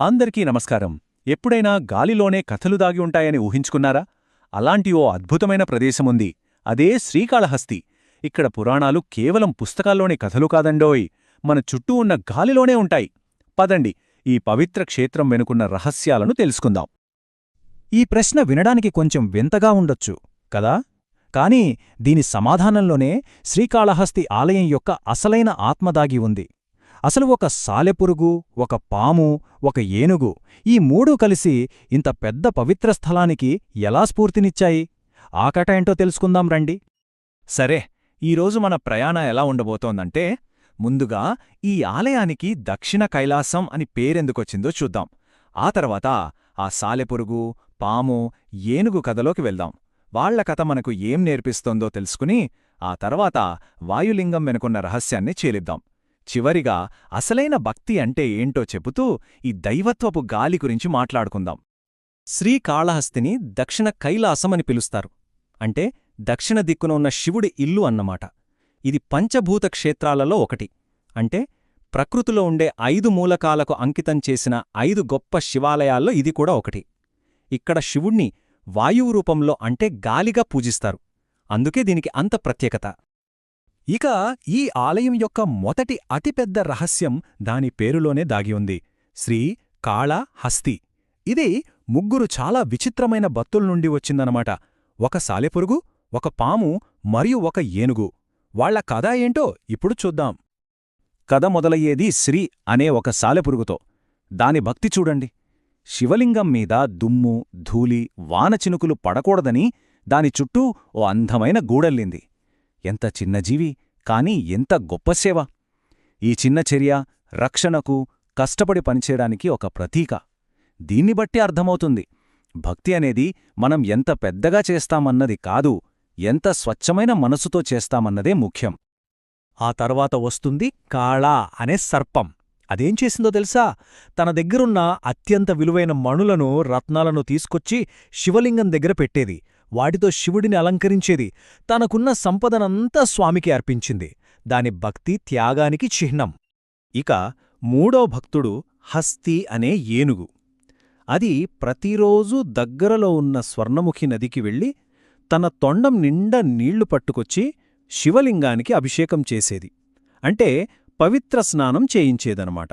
అందరికీ నమస్కారం. ఎప్పుడైనా గాలిలోనే కథలు దాగి ఉంటాయని ఊహించుకున్నారా? అలాంటి ఓ అద్భుతమైన ప్రదేశముంది. అదే శ్రీకాళహస్తి. ఇక్కడ పురాణాలు కేవలం పుస్తకాల్లోని కథలు కాదండోయ్, మన చుట్టూ ఉన్న గాలిలోనే ఉంటాయి. పదండి, ఈ పవిత్ర క్షేత్రం వెనుకున్న రహస్యాలను తెలుసుకుందాం. ఈ ప్రశ్న వినడానికి కొంచెం వింతగా ఉండొచ్చు కదా, కాని దీని సమాధానంలోనే శ్రీకాళహస్తి ఆలయం యొక్క అసలైన ఆత్మదాగి ఉంది. అసలు ఒక సాలెపురుగు, ఒక పాము, ఒక ఏనుగు, ఈ మూడూ కలిసి ఇంత పెద్ద పవిత్ర స్థలానికి ఎలా స్ఫూర్తినిచ్చాయి? ఆ కథ ఏంటో తెలుసుకుందాం రండి. సరే, ఈరోజు మన ప్రయాణ ఎలా ఉండబోతోందంటే, ముందుగా ఈ ఆలయానికి దక్షిణ కైలాసం అని పేరెందుకొచ్చిందో చూద్దాం. ఆ తర్వాత ఆ సాలెపురుగు, పాము, ఏనుగు కథలోకి వెళ్దాం. వాళ్ల కథ మనకు ఏం నేర్పిస్తోందో తెలుసుకుని ఆ తర్వాత వాయులింగం వెనుకున్న రహస్యాన్ని ఛేలిద్దాం. చివరిగా అసలైన భక్తి అంటే ఏంటో చెబుతూ ఈ దైవత్వపు గాలి గురించి మాట్లాడుకుందాం. శ్రీకాళహస్తిని దక్షిణ కైలాసమని పిలుస్తారు. అంటే దక్షిణ దిక్కున ఉన్న శివుడి ఇల్లు అన్నమాట. ఇది పంచభూత క్షేత్రాలలో ఒకటి. అంటే ప్రకృతిలో ఉండే 5 మూలకాలకు అంకితం చేసిన 5 గొప్ప శివాలయాల్లో ఇది కూడా ఒకటి. ఇక్కడ శివుణ్ణి వాయువు రూపంలో అంటే గాలిగా పూజిస్తారు. అందుకే దీనికి అంత ప్రత్యేకత. ఇక ఈ ఆలయం యొక్క మొదటి అతిపెద్ద రహస్యం దాని పేరులోనే దాగి ఉంది: శ్రీ కాళహస్తి. ఇది ముగ్గురు చాలా విచిత్రమైన భక్తుల్నుండి వచ్చిందనమాట. ఒక సాలెపురుగు, ఒక పాము మరియు ఒక ఏనుగు. వాళ్ల కథ ఏంటో ఇప్పుడు చూద్దాం. కథ మొదలయ్యేది శ్రీ అనే ఒక సాలెపురుగుతో. దాని భక్తి చూడండి. శివలింగం మీద దుమ్ము, ధూళి, వానచినుకులు పడకూడదని దాని చుట్టూ ఓ అందమైన గూడల్లింది. ఎంత చిన్న జీవి, కాని ఎంత గొప్ప సేవ! ఈ చిన్న చర్య రక్షణకు, కష్టపడి పనిచేయడానికి ఒక ప్రతీక. దీన్ని బట్టి అర్థమవుతుంది, భక్తి అనేది మనం ఎంత పెద్దగా చేస్తామన్నది కాదు, ఎంత స్వచ్ఛమైన మనసుతో చేస్తామన్నదే ముఖ్యం. ఆ తర్వాత వస్తుంది కాళా అనే సర్పం. అదేం చేసిందో తెలుసా? తన దగ్గరున్న అత్యంత విలువైన మణులను, రత్నాలను తీసుకొచ్చి శివలింగం దగ్గర పెట్టేది. వాటితో శివుడిని అలంకరించేది. తనకున్న సంపదనంతా స్వామికి అర్పించింది. దాని భక్తి త్యాగానికి చిహ్నం. ఇక మూడో భక్తుడు హస్తి అనే ఏనుగు. అది ప్రతిరోజూ దగ్గరలో ఉన్న స్వర్ణముఖి నదికి వెళ్ళి తన తొండం నిండా నీళ్లు పట్టుకొచ్చి శివలింగానికి అభిషేకం చేసేది. అంటే పవిత్ర స్నానం చేయించేదనమాట.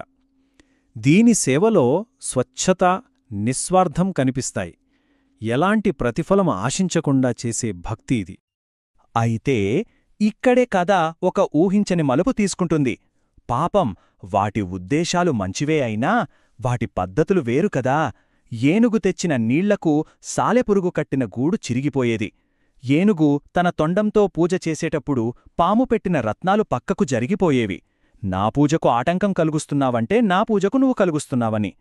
దీని సేవలో స్వచ్ఛత, నిస్వార్థం కనిపిస్తాయి. ఎలాంటి ప్రతిఫలం ఆశించకుండా చేసే భక్తి ఇది. అయితే ఇక్కడే కథ ఒక ఊహించని మలుపు తీసుకుంటుంది. పాపం, వాటి ఉద్దేశాలు మంచివే అయినా వాటి పద్ధతులు వేరు కదా. ఏనుగు తెచ్చిన నీళ్లకు సాలెపురుగు కట్టిన గూడు చిరిగిపోయేది. ఏనుగు తన తొండంతో పూజ చేసేటప్పుడు పాము పెట్టిన రత్నాలు పక్కకు జరిగిపోయేవి. నా పూజకు ఆటంకం కలుగుస్తున్నావంటే నా పూజకు నువ్వు కలుగుస్తున్నావని.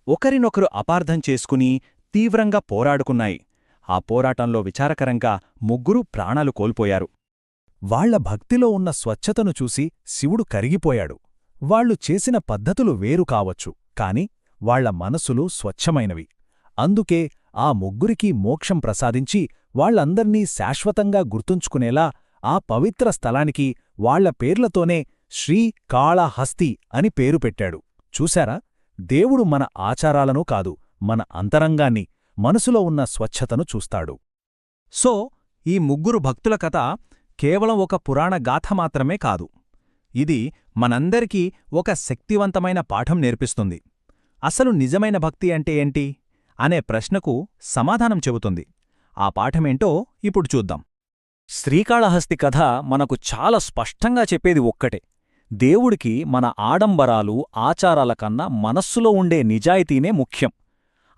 ఒకరినొకరు అపార్థం చేసుకుని తీవ్రంగా పోరాడుకున్నాయి. ఆ పోరాటంలో విచారకరంగా ముగ్గురూ ప్రాణాలు కోల్పోయారు. వాళ్ల భక్తిలో ఉన్న స్వచ్ఛతను చూసి శివుడు కరిగిపోయాడు. వాళ్లు చేసిన పద్ధతులు వేరు కావచ్చు, కాని వాళ్ల మనసులు స్వచ్ఛమైనవి. అందుకే ఆ ముగ్గురికీ మోక్షం ప్రసాదించి వాళ్లందర్నీ శాశ్వతంగా గుర్తుంచుకునేలా ఆ పవిత్ర స్థలానికి వాళ్ల పేర్లతోనే శ్రీకాళహస్తి అని పేరు పెట్టాడు. చూశారా? దేవుడు మన ఆచారాలను కాదు, మన అంతరంగాన్ని, మనసులో ఉన్న స్వచ్ఛతను చూస్తాడు. సో ఈ ముగ్గురు భక్తుల కథ కేవలం ఒక పురాణ గాథ మాత్రమే కాదు. ఇది మనందరికీ ఒక శక్తివంతమైన పాఠం నేర్పిస్తుంది. అసలు నిజమైన భక్తి అంటే ఏంటి అనే ప్రశ్నకు సమాధానం చెబుతుంది. ఆ పాఠమేంటో ఇప్పుడు చూద్దాం. శ్రీకాళహస్తి కథ మనకు చాలా స్పష్టంగా చెప్పేది ఒక్కటే: దేవుడికి మన ఆడంబరాలు, ఆచారాల కన్నా మనస్సులో ఉండే నిజాయితీనే ముఖ్యం.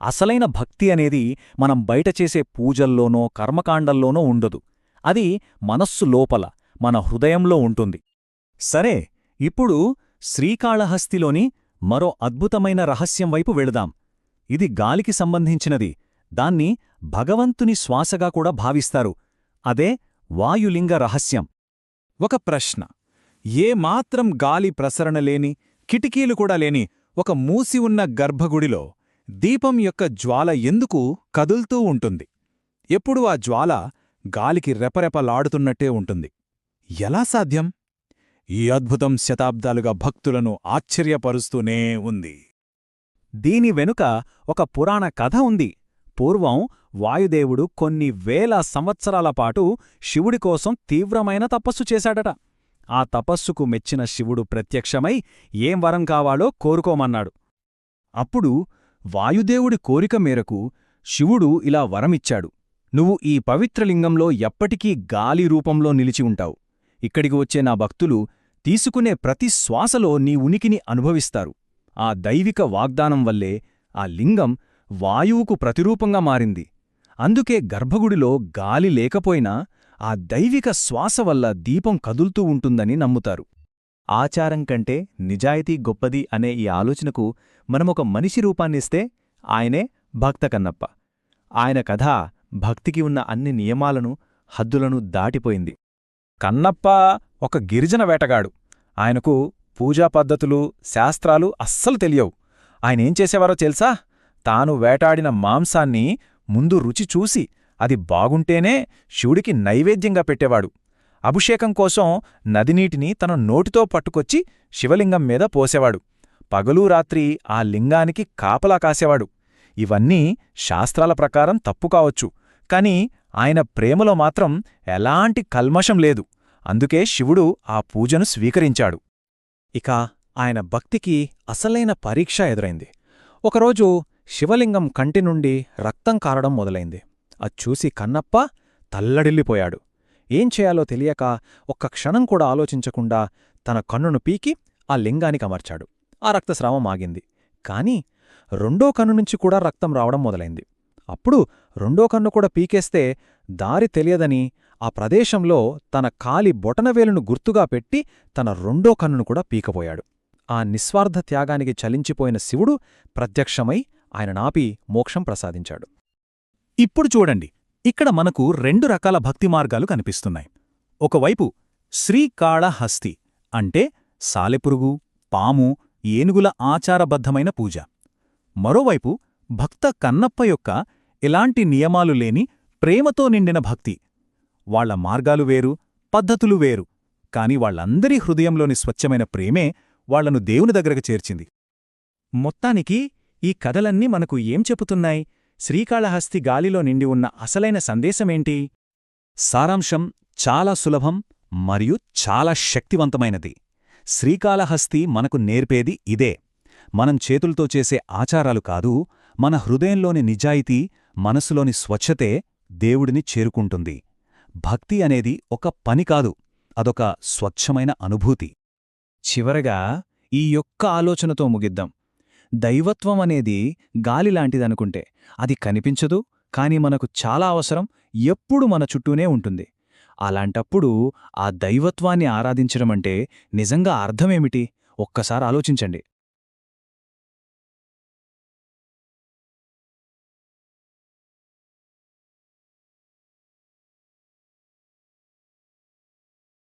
అసలైన భక్తి అనేది మనం బయట చేసే పూజల్లోనో, కర్మకాండల్లోనో ఉండదు. అది మనస్సు లోపల, మన హృదయంలో ఉంటుంది. సరే, ఇప్పుడు శ్రీకాళహస్తిలోని మరో అద్భుతమైన రహస్యం వైపు వెళదాం. ఇది గాలికి సంబంధించినది. దాన్ని భగవంతుని శ్వాసగా కూడా భావిస్తారు. అదే వాయులింగ రహస్యం. ఒక ప్రశ్న: ఏమాత్రం గాలి ప్రసరణ లేని, కిటికీలు కూడా లేని ఒక మూసి ఉన్న గర్భగుడిలో దీపం యొక్క జ్వాల ఎందుకు కదుల్తూ ఉంటుంది? ఎప్పుడూ ఆ జ్వాల గాలికి రెపరెపలాడుతున్నట్టే ఉంటుంది. ఎలా సాధ్యం? ఈ అద్భుతం శతాబ్దాలుగా భక్తులను ఆశ్చర్యపరుస్తూనే ఉంది. దీని వెనుక ఒక పురాణ కథ ఉంది. పూర్వం వాయుదేవుడు కొన్ని వేల సంవత్సరాల పాటు శివుడి కోసం తీవ్రమైన తపస్సు చేశాడట. ఆ తపస్సుకు మెచ్చిన శివుడు ప్రత్యక్షమై ఏం వరం కావాలో కోరుకోమన్నాడు. అప్పుడు వాయుదేవుడి కోరిక మేరకు శివుడు ఇలా వరమిచ్చాడు. నువ్వు ఈ పవిత్రలింగంలో ఎప్పటికీ గాలి రూపంలో నిలిచి ఉంటావు. ఇక్కడికి వచ్చే నా భక్తులు తీసుకునే ప్రతి శ్వాసలో నీ ఉనికిని అనుభవిస్తారు. ఆ దైవిక వాగ్దానం వల్లే ఆ లింగం వాయువుకు ప్రతిరూపంగా మారింది. అందుకే గర్భగుడిలో గాలి లేకపోయినా ఆ దైవిక శ్వాస వల్ల దీపం కదులుతూ ఉంటుందని నమ్ముతారు. ఆచారం కంటే నిజాయితీ గొప్పది అనే ఈ ఆలోచనకు మనమొక మనిషి రూపాన్నిస్తే ఆయనే భక్త కన్నప్ప. ఆయన కథ భక్తికి ఉన్న అన్ని నియమాలను, హద్దులను దాటిపోయింది. కన్నప్ప ఒక గిరిజన వేటగాడు. ఆయనకు పూజా పద్ధతులు, శాస్త్రాలు అస్సలు తెలియవు. ఆయనేం చేసేవారో తెలుసా? తాను వేటాడిన మాంసాన్ని ముందు రుచి చూసి అది బాగుంటేనే శివుడికి నైవేద్యంగా పెట్టేవాడు. అభిషేకం కోసం నదినీటిని తన నోటితో పట్టుకొచ్చి శివలింగం మీద పోసేవాడు. పగలూ రాత్రి ఆ లింగానికి కాపలా కాసేవాడు. ఇవన్నీ శాస్త్రాల ప్రకారం తప్పు కావచ్చు, కాని ఆయన ప్రేమలో మాత్రం ఎలాంటి కల్మషం లేదు. అందుకే శివుడు ఆ పూజను స్వీకరించాడు. ఇక ఆయన భక్తికి అసలైన పరీక్ష ఎదురైంది. ఒకరోజు శివలింగం కంటి నుండి రక్తం కారడం మొదలైంది. అచ్చూసి కన్నప్ప తల్లడిల్లిపోయాడు. ఏం చేయాలో తెలియక ఒక్క క్షణం కూడా ఆలోచించకుండా తన కన్నును పీకి ఆ లింగానికి అమర్చాడు. ఆ రక్తస్రావం ఆగింది. కాని రెండో కన్ను నుంచి కూడా రక్తం రావడం మొదలైంది. అప్పుడు రెండో కన్ను కూడా పీకేస్తే దారి తెలియదని ఆ ప్రదేశంలో తన కాలి బొటనవేలును గుర్తుగా పెట్టి తన రెండో కన్నును కూడా పీకపోయాడు. ఆ నిస్వార్థ త్యాగానికి చలించిపోయిన శివుడు ప్రత్యక్షమై ఆయన నాపి మోక్షం ప్రసాదించాడు. ఇప్పుడు చూడండి, ఇక్కడ మనకు రెండు రకాల భక్తి మార్గాలు కనిపిస్తున్నాయి. ఒకవైపు శ్రీకాళహస్తి అంటే సాలెపురుగు, పాము, ఏనుగుల ఆచారబద్ధమైన పూజ. మరోవైపు భక్త కన్నప్ప యొక్క ఎలాంటి నియమాలు లేని ప్రేమతో నిండిన భక్తి. వాళ్ల మార్గాలు వేరు, పద్ధతులు వేరు, కాని వాళ్లందరి హృదయంలోని స్వచ్ఛమైన ప్రేమే వాళ్లను దేవుని దగ్గరకు చేర్చింది. మొత్తానికి ఈ కథలన్నీ మనకు ఏం చెబుతున్నాయి? శ్రీకాళహస్తి గాలిలో నిండి ఉన్న అసలైన సందేశమేంటి? సారాంశం చాలా సులభం మరియు చాలా శక్తివంతమైనది. శ్రీకాళహస్తి మనకు నేర్పేది ఇదే. మనం చేతులతో చేసే ఆచారాలు కాదు, మన హృదయంలోని నిజాయితీ, మనసులోని స్వచ్ఛతే దేవుడిని చేరుకుంటుంది. భక్తి అనేది ఒక పని కాదు, అదొక స్వచ్ఛమైన అనుభూతి. చివరగా ఈ యొక్క ఆలోచనతో ముగిద్దాం. దైవత్వం అనేది గాలిలాంటిదనుకుంటే అది కనిపించదు, కాని మనకు చాలా అవసరం, ఎప్పుడూ మన చుట్టూనే ఉంటుంది. అలాంటప్పుడు ఆ దైవత్వాన్ని ఆరాధించడమంటే నిజంగా అర్థమేమిటి? ఒక్కసారి ఆలోచించండి.